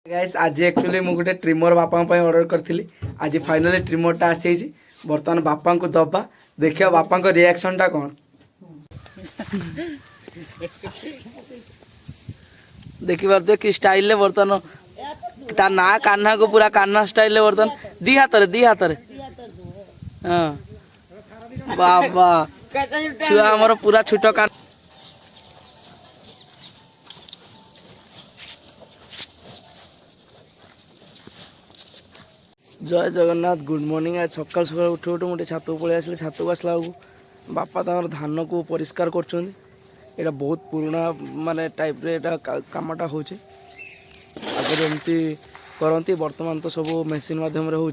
Guys आज actually मु गोटे ट्रिमर बापा ऑर्डर करथिली। आज फाइनली ट्रिमरटा आसी बर्तमान बापा को दबा देखियो बापा को रिएक्शन टा कौन देखि पारते कि स्टाइल ले बर्तमान ता ना कान्हा को पूरा कान्हा स्टाइल ले बर्तमान दी हाथ रे हां बाबा छुआ हमर पूरा छोटो कान जय जगन्नाथ गुड मॉर्निंग। आज सकाल सकाल उठे उठे मुझे छात पलि आसली। छात को आसला बापा तर धान को परिष्कार कर बहुत पुराना माने टाइप रे कामटा हो आगे एमती करती वर्तमान तो सब मेसीन माध्यम हो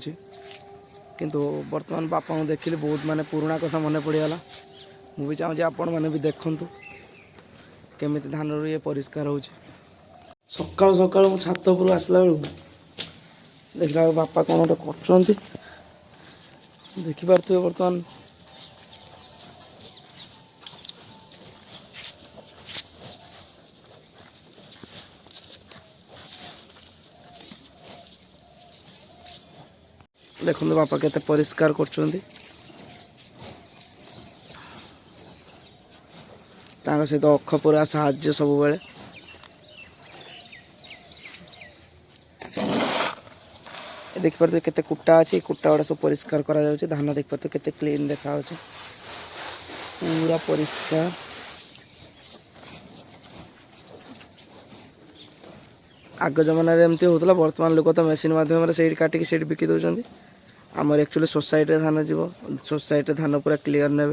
किंतु वर्तमान बापा को देखिले बहुत माने पुराना कथा मन पड़गला। मुझे चाहूँगी आपण मैंने भी देखु केमी धान ये परिष्कार हो सका सका छात उपर आसला बेलू देखला बापा कौन गोटे कर देखिपे बर्तमान देखो बापा केते परिष्कार कर सहित अख पूरा साहाଯ୍य सब बेले देखिए केते कुटा अच्छी कुटा गुड़ा सब परिष्कार करा जाउछ। धान देखिए केते क्लीन देखा पूरा परिष्कार। आग जमाना एमती होता वर्तमान लोक तो मेसीन माध्यम से काटिक से बिकी दौरान आमर एक्चुअली सोसाइटी धान जीव सोसाइटी धान पूरा क्लीयर ने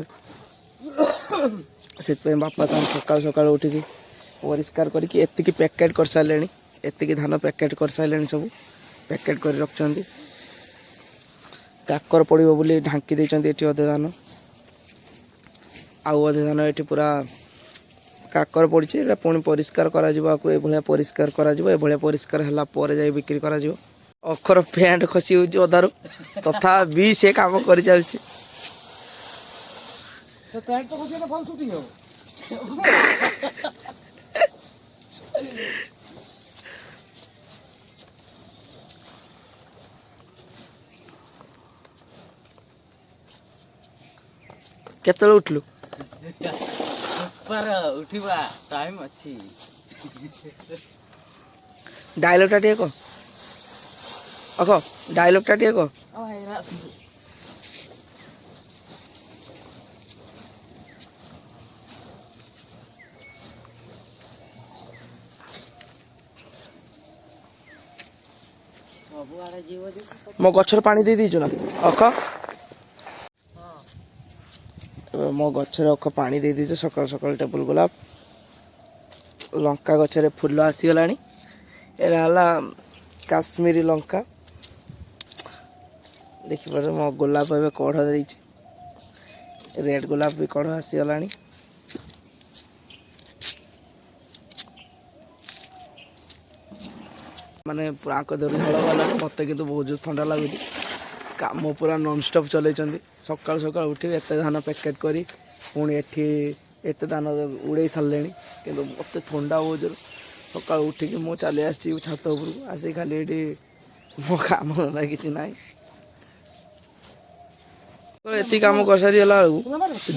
से बापा सकाल सकाल उठिकी परिष्कार करके पैकेट कर सारे एतिकी धान पैकेट कर सारे सब पैकेट कर रखते काकर पड़ो बोली ढांकी देते ये अधे धान आउ अधे धान ये पूरा काकर पड़ी पुणी परिष्कार परिष्कार परिष्कार है जाए बिक्री कर अखर पैंट खसी हो अधारू तथा भी से काम कर चलती केतले उठलु उठा टाइम अच्छी डायलॉगटा टे कह अख डायलॉगटा टे कह मो गछर पानी दे दीचु ना अख मो गछर अख पानी दे दीचे सकाल सकाल टेबल गोलाप लंका गछरे फुल आसीगला एला काश्मीरी लंका देखिए मो गोलाप ए कढ़ दे रेड गोलाप भी कढ़ आसीगला माने पूरा आंख देहर झाड़ गला मत कि बहुत जो ठंडा लगुच काम पूरा नॉनस्टॉप चल सकाल सकाल उठी एत धान पैकेट करी पुणी एत धान उड़े सारे कि मत ठंडा बहुत जोर सका उठिकी मु चली आसी छात उपरको आसी खाली ये मो काम ना कि ना ये कम कर सारी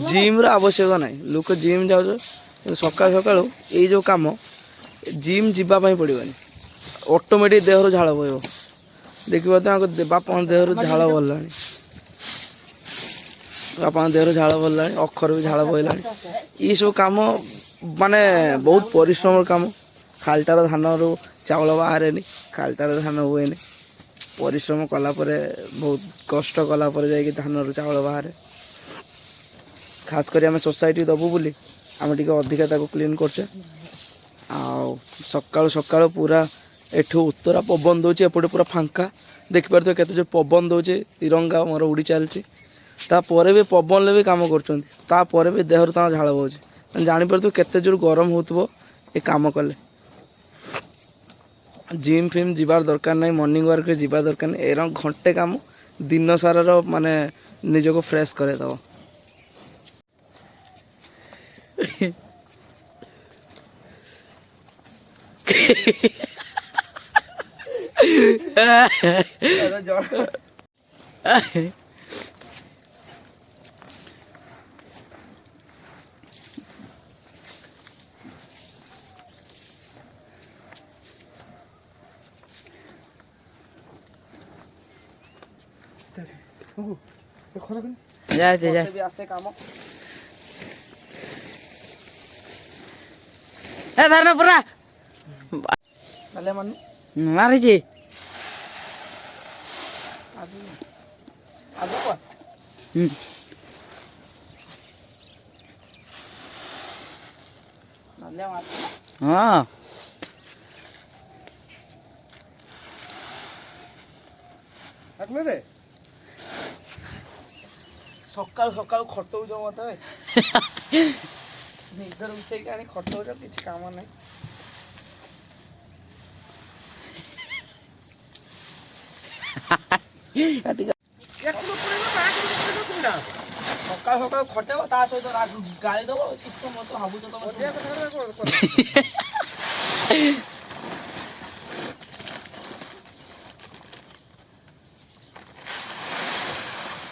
जिम आवश्यक ना लोक जिम जाऊ सका सका ये जो कम जिम जावाई पड़ोनी ऑटोमेटिक देहर झाड़ बह देखिए बापा देहर झाड़ भरला बापा देहर झाड़ भरला अखर भी झाड़ बहला ये सब कम माने बहुत परिश्रम कम खालटार धान रू चावल बाहर खालटार धान हुए परिश्रम कलापर बहुत कष्ट कलापर जा धान रू चावल बाहर खास कर आम सोसाइटी दबु बोली आम टे अधिका क्लीन करचे सकाल सकाल पूरा एठू उत्तरा पवन दौर एपटे पूरा फांका देखिपार केते जो पवन दौर तिरंगा मोर उड़ी चलती तापर भी पवन भी कम कर भी देहर झाड़ बहुत जापर केते जोर गरम हो कम कले जिम फिम जीवार दरकार नहीं मॉर्निंग वार्क जीवा दरकार नहीं एरम घंटे काम दिन सारा माने निजको फ्रेश करे दब ଯାଉଛି ଯା ବି ଆସେ କାମ ଏ ଧର ପୁରା ତାହେଲେ ମାନେ ମାରିଛି ଆଜି ଆଜି କହ ନାଲିଆ ମାଛ ହଁ ସକାଳୁ ସକାଳୁ ଖଟଉଛ ମତେ ନିଦର ଉଠେଇକି ଆଣି ଖଟଉଛ କିଛି କାମ ନାହିଁ ସକାଳୁ ସକାଳୁ ଖଟେଇବ ତା ସହିତ ଗାଳି ଦବ କିଛି ମତେ ଭାବୁଛ ତମେ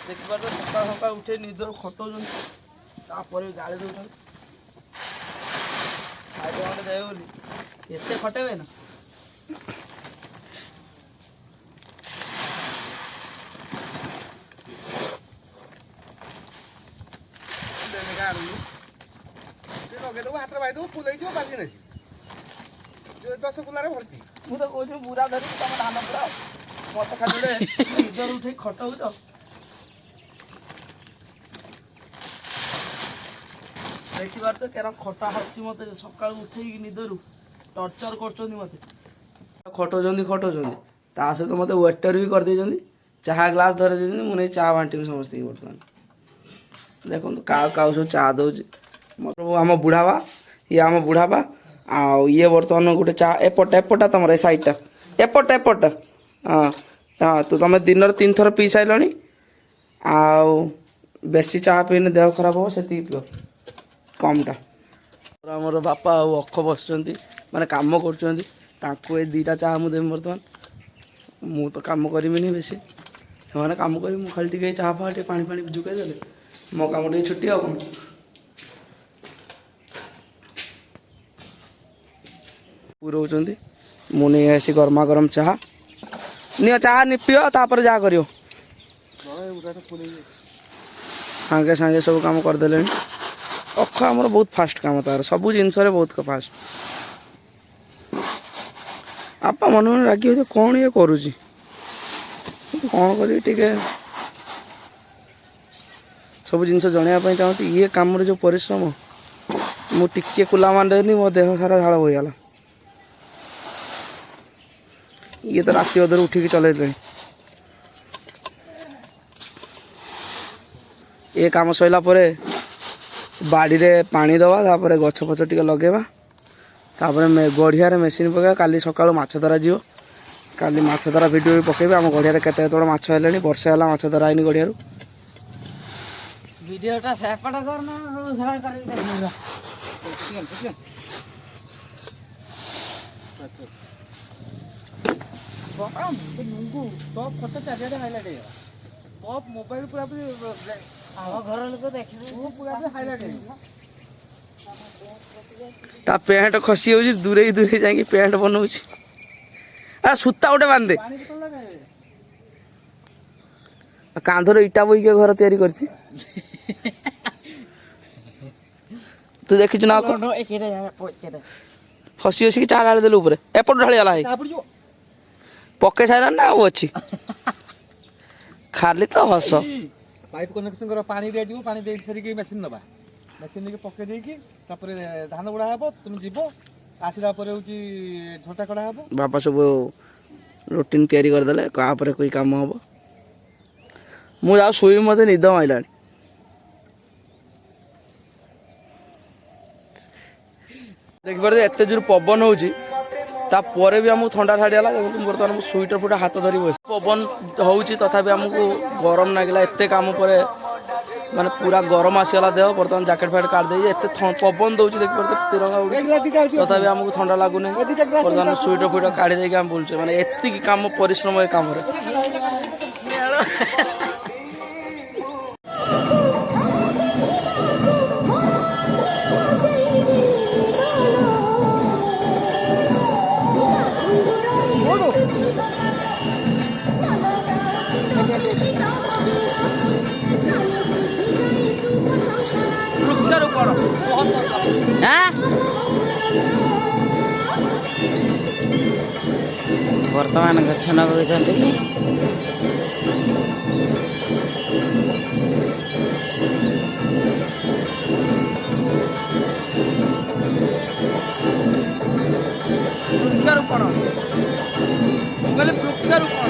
ଦେଖିପାରୁଛ ସକାଳୁ ସକାଳୁ ଉଠେଇ ନିଦରୁ ଖଟଉଛନ୍ତି ତାପରେ ଗାଳି ଦଉଛନ୍ତି ଖାଇବା ଗଣ୍ଡେ ଦେବେ ବୋଲି ଏତେ ଖଟେଇବେ ନା ଲଗେଇଦେବୁ ହାତରେ ବାଇଦେବୁ ଫୁଲ ହେଇଯିବ ବାଜି ନାହିଁ 10 କୁଲାରେ ଭର୍ତ୍ତି ମୁଁ ତ କହୁଛି ବୁରା ଧରିକି ତମ ଧାନ ପୁରା ମତେ ଖାଲି ଗୋଟେ ନିଦରୁ ଉଠେଇ ଖଟଉଛ ଦେଖିପାରୁଛ କେରମ ଖଟା ହଉଛି ମତେ ସକାଳୁ ଉଠେଇକି ନିଦରୁ ଟର୍ଚର କରୁଛନ୍ତି ମତେ ଖଟଉଛନ୍ତି ତା ସହିତ ମତେ ୱେଟର ବି କରିଦେଇଛନ୍ତି ଚାହା ଗ୍ଲାସ ଧରେଇ ଦେଇଛନ୍ତି ମୁଁ ନେଇ ଚାହା ବାଣ୍ଟିବି ସମସ୍ତଙ୍କୁ ବର୍ତ୍ତମାନ ଦେଖନ୍ତୁ କାଉ କାଉ ସବୁ ଚାହା ଦେଉଛି ଆମ ବୁଢ଼ାବା ଇଏ ଆମ ବୁଢ଼ାବା ଆଉ ଇଏ ବର୍ତ୍ତମାନ ଗୋଟେ ଚା ଏପଟା ତମର ଏ ସାଇଡ଼ଟା ଏପଟା ହଁ ହଁ ତମେ ଦିନରେ 3 ଥର ପିଇ ସାରିଲଣି ଆଉ ବେଶୀ ଚାହା ପିଇଲେ ଦେହ ଖରାପ ହେବ ସେତିକି ପିଅ କମଟା ଆମର ବାପା ଆଉ ଅଖ ବସୁଛନ୍ତି ମାନେ କାମ କରୁଛନ୍ତି ତାଙ୍କୁ ଏ 2ଟା ଚାହା ମୁଁ ଦେବି ବର୍ତ୍ତମାନ ମୁଁ ତ କାମ କରିବିନି ବେଶୀ ସେମାନେ କାମ କରିବି ମୁଁ ଖାଲି ଟିକେ ଚାହା ଫାହା ଟିକେ ପାଣି ଯୋଗାଇ ଦେଲେ ମୋ କାମ ଟିକେ ଛୁଟି ଆଉ କ'ଣ ପୁରଉଛନ୍ତି ମୁଁ ନେଇ ଆସି ଗରମା ଗରମ ଚାହା ନିଅ ଚାହା ପିଅ ତାପରେ ଯାହା କରିବ ସାଙ୍ଗେ ସାଙ୍ଗେ ସବୁ କାମ କରିଦେଲେଣି ଅଖ ଆମର ବହୁତ ଫାଷ୍ଟ କାମ ତାର ସବୁ ଜିନିଷରେ ବହୁତ ଫାଷ୍ଟ ବାପା ମନେ ମନେ ରାଗି ହଉଥିବ କ'ଣ ଇଏ କରୁଛି କ'ଣ କରିବି ଟିକେ ସବୁ ଜିନିଷ ଜଣେଇବା ପାଇଁ ଚାହୁଁଛି ଇଏ କାମରେ ଯେଉଁ ପରିଶ୍ରମ ମୁଁ ଟିକେ କୁଲା ମାରିଦେନି ମୋ ଦେହ ସାରା ଝାଳ ବୋହିଗଲା ଇଏ ତ ରାତି ଅଧରୁ ଉଠିକି ଚଲେଇଲେଣି ଏ କାମ ସରିଲା ପରେ ବାଡ଼ିରେ ପାଣି ଦେବା ତାପରେ ଗଛ ଫଛ ଟିକେ ଲଗେଇବା ତାପରେ ଗଡ଼ିଆରେ ମେସିନ୍ ପକାଇବା କାଲି ସକାଳୁ ମାଛ ଧରା ଯିବ କାଲି ମାଛ ଧରା ଭିଡ଼ିଓ ବି ପକେଇବେ ଆମ ଗଡ଼ିଆରେ କେତେବେଳେ ମାଛ ହେଲେଣି ବର୍ଷେ ହେଲା ମାଛ ଧରା ହେଇନି ଗଡ଼ିଆରୁ ଭିଡ଼ିଓଟା ସେପଟ କରନା ଫଟୋ ଚାରିଆଡ଼େ ହାଇଲାଇଟ୍ ହେଇଗଲା ମୋ ମୋବାଇଲ ପୁରାପୁରି ଆମ ଘର ଲୋକ ଦେଖିବେ ପୁରାପୁରି ହାଇଲାଇଟ୍ ହେଇଗଲା ତା ପ୍ୟାଣ୍ଟ ଖସି ଯାଉଛି ଦୂରେଇ ଯାଇକି ପ୍ୟାଣ୍ଟ ବନଉଛି ସୂତା ଗୋଟେ ବାନ୍ଧେ ପାଣି ବୋତଲ ଲଗାଇବେ କାନ୍ଧର ଇଟା ବୋହିକି ଘର ତିଆରି କରିଛି ତୁ ଦେଖିଛୁ ନା ହସି ହସିକି ଚାହା ଢାଳି ଦେଲୁ ଉପରେ ଏପଟ ଢାଳିଗଲା ହେଇ ପକେଇ ସାରିଲାଣି ନା ଆଉ ଅଛି ଖାଲି ତ ହସ ପାଇପ୍ କନେକ୍ସନ୍ କର ପାଣି ଦିଆଯିବ ପାଣି ଦେଇ ସାରିକି ମେସିନ୍ ନେବା ମେସିନ୍ ନେଇକି ପକେଇ ଦେଇକି ତାପରେ ଧାନ ଗୁଡ଼ା ହେବ ତୁମେ ଯିବ ଆସିଲା ପରେ ହେଉଛି ଝଟା କଡ଼ା ହେବ ବାପା ସବୁ ରୁଟିନ୍ ତିଆରି କରିଦେଲେ ତାପରେ କୋଇ କାମ ହେବ ମୁଁ ଯାଉ ଶୋଇବି ମୋତେ ନିଦ ମାଇଲାଣି ଦେଖିପାରୁଛ ଏତେ ଜୋର ପବନ ହେଉଛି ତାପରେ ବି ଆମକୁ ଥଣ୍ଡା ଛାଡ଼ିଗଲା ଦେଖନ୍ତୁ ବର୍ତ୍ତମାନ ମୁଁ ସୁଇଟର ଫୁଟା ହାତ ଧରି ବସି ପବନ ହେଉଛି ତଥାପି ଆମକୁ ଗରମ ଲାଗିଲା ଏତେ କାମ ପରେ ମାନେ ପୁରା ଗରମ ଆସିଗଲା ଦେହ। ବର୍ତ୍ତମାନ ଜ୍ୟାକେଟ୍ ଫ୍ୟାକେଟ୍ କାଢ଼ି ଦେଇଛି। ଏତେ ପବନ ଦେଉଛି ଦେଖିପାରୁଥିବେ ତିରଙ୍ଗା ଉଡ଼ୁଛି, ତଥାପି ଆମକୁ ଥଣ୍ଡା ଲାଗୁନି। ବର୍ତ୍ତମାନ ସୁଇଟର୍ ଫୁଇଟର୍ କାଢ଼ି ଦେଇକି ଆମେ ବୁଲୁଛେ। ମାନେ ଏତିକି କାମ ପରିଶ୍ରମ ଏ କାମରେ। ବୃକ୍ଷରୋପଣ ବର୍ତ୍ତମାନ ଗଛ ଲଗାଉଛନ୍ତି। ବୃକ୍ଷରୋପଣ, ମୁଁ କହିଲି ବୃକ୍ଷରୋପଣ।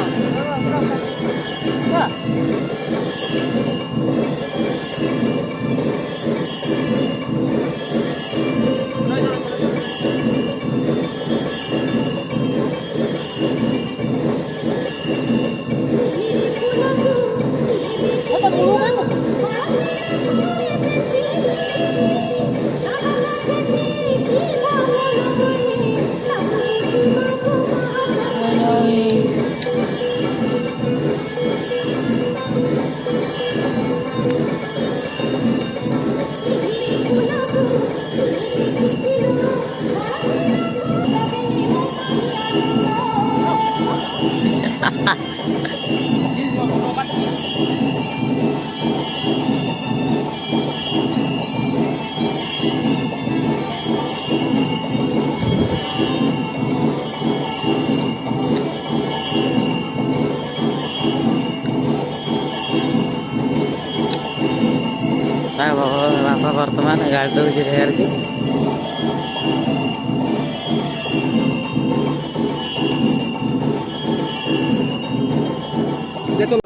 ବାପା ବର୍ତ୍ତମାନ ଗାଳି ଦଉଛି ଢେରକି।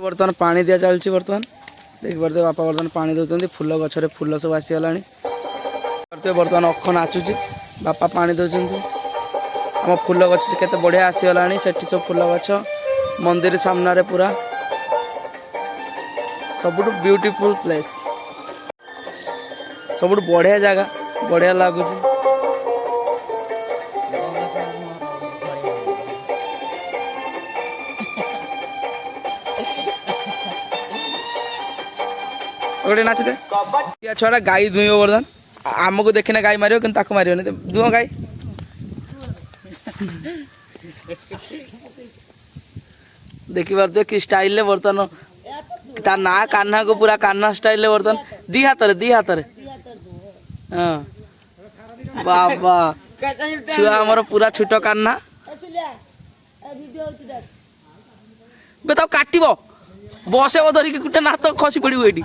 ବର୍ତ୍ତମାନ ପାଣି ଦିଆ ଚାଲିଛି। ବର୍ତ୍ତମାନ ଦେଖିପାରୁଥିବେ ବାପା ବର୍ତ୍ତମାନ ପାଣି ଦେଉଛନ୍ତି। ଫୁଲ ଗଛରେ ଫୁଲ ସବୁ ଆସିଗଲାଣି। ବର୍ତ୍ତମାନ ଅଖ ନାଚୁଛି, ବାପା ପାଣି ଦେଉଛନ୍ତି। ଆମ ଫୁଲ ଗଛ କେତେ ବଢ଼ିଆ ଆସିଗଲାଣି। ସେଠି ସବୁ ଫୁଲ ଗଛ, ମନ୍ଦିର ସାମ୍ନାରେ ପୁରା ସବୁଠୁ ବ୍ୟୁଟିଫୁଲ୍ ପ୍ଲେସ୍, ସବୁଠୁ ବଢ଼ିଆ ଜାଗା, ବଢ଼ିଆ ଲାଗୁଛି। ଗୋଟେ ନାଚିଦେ। ଛୁଆଟା ଗାଈ ଧୁଇଁବ ବର୍ତ୍ତମାନ। ଆମକୁ ଦେଖିନେ ଗାଈ ମାରିବ, କିନ୍ତୁ ତାକୁ ମାରିବନି। ଦୁହ ଗାଈ। ଦେଖିପାରୁଥିବେ କି ଷ୍ଟାଇଲରେ ବର୍ତ୍ତମାନ ତା ନାଁ କାହ୍ନାକୁ ପୁରା କାହ୍ନା ଷ୍ଟାଇଲରେ ବର୍ତ୍ତମାନ ଦି ହାତରେ ହଁ ବାବା ଛୁଆ ଆମର ପୁରା ଛୋଟ କାହ୍ନା। ବେ ତାକୁ କାଟିବ, ବସେଇବ ଧରିକି ଗୋଟେ ନା ତ ଖସି ପଡ଼ିବ ଏଇଠି।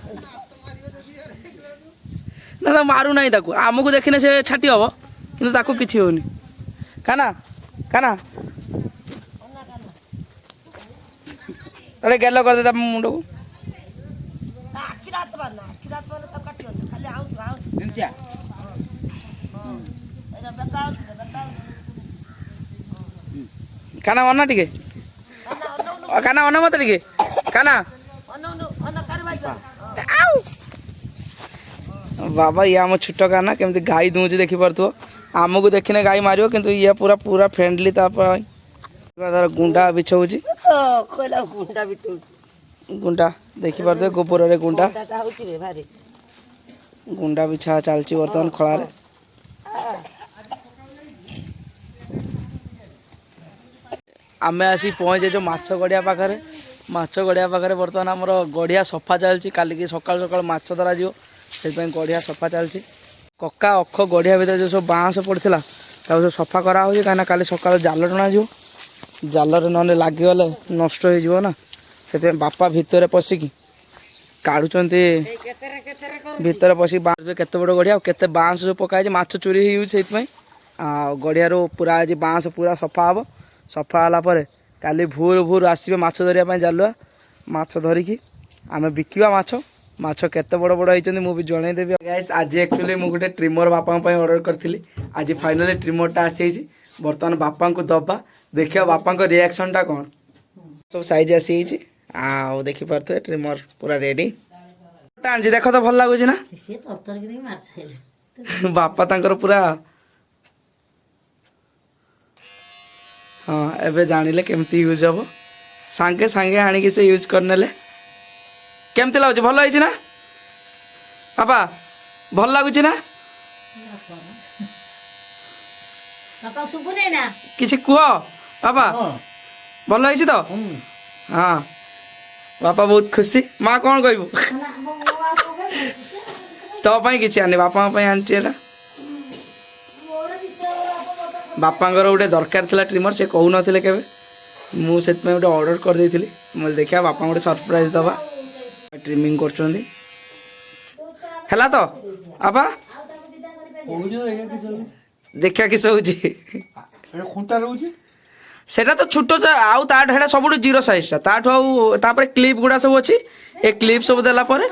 ନା ତା ମାରୁନାହିଁ ତାକୁ, ଆମକୁ ଦେଖିନେ ସେ ଛାଟି ହବ, କିନ୍ତୁ ତାକୁ କିଛି ହଉନି। କାହ୍ନା କାହ୍ନା ତାହେଲେ ଗେଲ କରିଦେ ତା ମୁଣ୍ଡକୁ। କାହ୍ନା ଅନା ଟିକେ, କାହ୍ନା ଅନା ମତେ ଟିକେ, କାହ୍ନା ବାବା ଇଏ ଆମ ଛୋଟ କାହ୍ନା କେମିତି ଗାଈ ଦୁହୁଁଛି ଦେଖିପାରୁଥିବ। ଆମକୁ ଦେଖିନେ ଗାଈ ମାରିବ, କିନ୍ତୁ ଇଏ ପୁରା ପୁରା ଫ୍ରେଣ୍ଡଲି। ତା ପାଇଁ ତାର ଗୁଣ୍ଡା ବିଛଉଛି, ଗୁଣ୍ଡା ଦେଖିପାରୁଥିବେ ଗୋବରରେ ଗୁଣ୍ଡା ଗୁଣ୍ଡା ବିଛା ଚାଲିଛି ବର୍ତ୍ତମାନ ଖଳାରେ। ଆମେ ଆସି ପହଞ୍ଚିଛୁ ମାଛ ଗଡ଼ିଆ ପାଖରେ। ମାଛ ଗଡ଼ିଆ ପାଖରେ ବର୍ତ୍ତମାନ ଆମର ଗଡ଼ିଆ ସଫା ଚାଲିଛି। କାଲିକି ସକାଳୁ ସକାଳୁ ମାଛ ଧରାଯିବ, ସେଥିପାଇଁ ଗଡ଼ିଆ ସଫା ଚାଲିଛି। କକା ଅଖ ଗଡ଼ିଆ ଭିତରେ ଯେଉଁ ସବୁ ବାଉଁଶ ପଡ଼ିଥିଲା ତାକୁ ସବୁ ସଫା କରାହେଉଛି, କାହିଁକିନା କାଲି ସକାଳୁ ଜାଲ ଟଣାଯିବ। ଜାଲରେ ନହେଲେ ଲାଗିଗଲେ ନଷ୍ଟ ହେଇଯିବ ନା, ସେଥିପାଇଁ ବାପା ଭିତରେ ପଶିକି କାଢୁଛନ୍ତି। ଭିତରେ ପଶିକି ବାଉଁଶ କେତେ ବଡ଼ ଗଡ଼ିଆ ଆଉ କେତେ ବାଉଁଶ ସବୁ ପକା ହେଇଛି, ମାଛ ଚୋରି ହେଇଯାଉଛି ସେଇଥିପାଇଁ। ଆଉ ଗଡ଼ିଆରୁ ପୁରା ଆଜି ବାଉଁଶ ପୁରା ସଫା ହେବ। ସଫା ହେଲା ପରେ କାଲି ଭୋରୁ ଆସିବେ ମାଛ ଧରିବା ପାଇଁ ଜାଲୁଆ। ମାଛ ଧରିକି ଆମେ ବିକିବା ମାଛ। ମାଛ କେତେ ବଡ଼ ବଡ଼ ହେଇଛନ୍ତି ମୁଁ ବି ଜଣେଇଦେବି। ଗାଇସ୍ ଆଜି ଆକ୍ଚୁଆଲି ମୁଁ ଗୋଟେ ଟ୍ରିମର ବାପାଙ୍କ ପାଇଁ ଅର୍ଡ଼ର କରିଥିଲି। ଆଜି ଫାଇନାଲି ଟ୍ରିମରଟା ଆସିଯାଇଛି। ବର୍ତ୍ତମାନ ବାପାଙ୍କୁ ଦବା, ଦେଖିବା ବାପାଙ୍କ ରିଆକ୍ସନଟା କ'ଣ। ସବୁ ସାଇଜ୍ ଆସିଯାଇଛି, ଆଉ ଦେଖିପାରୁଥିବେ ଟ୍ରିମର ପୁରା ରେଡ଼ି। ଆଣିଛି ଦେଖ ତ ଭଲ ଲାଗୁଛି ନା ସିଏ ତରତର କରି ମାରି ସାଇଲେ ବାପା ତାଙ୍କର ପୁରା ହଁ ଏବେ ଜାଣିଲେ କେମିତି ୟୁଜ୍ ହବ ସାଙ୍ଗେ ସାଙ୍ଗେ ଆଣିକି ସେ ୟୁଜ୍ କରିନେଲେ କେମିତି ଲାଗୁଛି ଭଲ ହେଇଛି ନା ବାପା ଭଲ ଲାଗୁଛି ନା ବାପା ଶୁଭୁନି ନା କିଛି କୁହ ବାପା ଭଲ ହେଇଛି ତ ହଁ ବାପା ବହୁତ ଖୁସି ମା କ'ଣ କହିବୁ ତୋ ପାଇଁ କିଛି ଆଣିନି ବାପାଙ୍କ ପାଇଁ ଆଣିଛି ଏଇଟା ବାପାଙ୍କର ଗୋଟେ ଦରକାର ଥିଲା ଟ୍ରିମର ସେ କହୁନଥିଲେ କେବେ ମୁଁ ସେଥିପାଇଁ ଗୋଟେ ଅର୍ଡ଼ର କରିଦେଇଥିଲି ମୁଁ ଦେଖିବା ବାପାଙ୍କୁ ଗୋଟେ ସରପ୍ରାଇଜ୍ ଦେବା ଟ୍ରିମିଂ କରୁଛନ୍ତି ହେଲା ତ ବାପା ଦେଖିବା କିସ ହେଉଛି ଖୁଣ୍ଟା ରହୁଛି সেটা তো ছোট আউ তাঠু এটা সবুঠু জিরো সাইজটা তাঠু আউ তারপরে ক্লিপ গুড়া সব অছি এ ক্লিপ সব দেলা পরে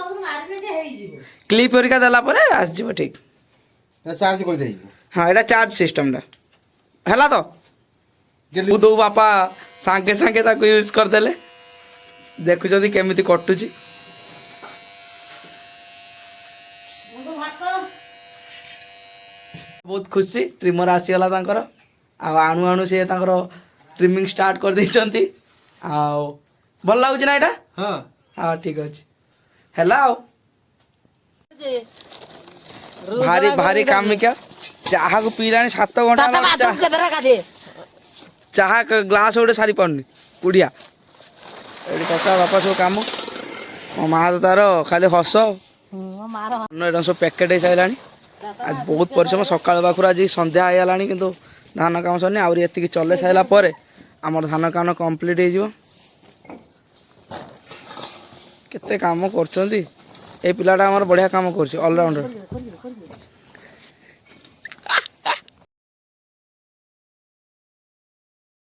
ক্লিপ হরিকা দেলা পরে আসଯିବ ঠিক চার্জ করে দেই হ্যাঁ এটা চার্জ সিস্টেমটা হেলা তো দু বাপা সাঙ্গে সাঙ্গে তাকে ইউজ করদেলে দেখুଛନ୍ତି କେମିତି କଟୁଛି ବହୁତ ଖୁସି ଟ୍ରିମର ଆସିଗଲା ତାଙ୍କର ଆଉ ଆଣୁ ଆଣୁ ସେ ତାଙ୍କର ଟ୍ରିମିଂ ଷ୍ଟାର୍ଟ କରିଦେଇଛନ୍ତି ଆଉ ଭଲ ଲାଗୁଛି ନା ଏଇଟା ହଁ ହଁ ଠିକ ଅଛି ହେଲା ଆଉ ଭାରି ଭାରି କାମିକା ଚାହାକୁ ପିଇଲାଣି 7 ଘଣ୍ଟା ଚାହା ଗ୍ଲାସ୍ ଗୋଟେ ସାରି ପାରୁନି କୁଡ଼ିଆ ଏଠି କକା ବାପା ସବୁ କାମ ମୋ ମା ତ ତାର ଖାଲି ହସ ଏଇଟା ସବୁ ପ୍ୟାକେଟ୍ ହେଇସାରିଲାଣି ଆଜି ବହୁତ ପରିଶ୍ରମ ସକାଳ ପାଖରୁ ଆଜି ସନ୍ଧ୍ୟା ହେଇଗଲାଣି କିନ୍ତୁ ଧାନ କାମ ସରିନି ଆହୁରି ଏତିକି ଚଲେଇ ସାରିଲା ପରେ ଆମର ଧାନ କାମ କମ୍ପ୍ଲିଟ୍ ହେଇଯିବ କେତେ କାମ କରୁଛନ୍ତି ଏ ପିଲାଟା ଆମର ବଢ଼ିଆ କାମ କରୁଛି ଅଲରାଉଣ୍ଡର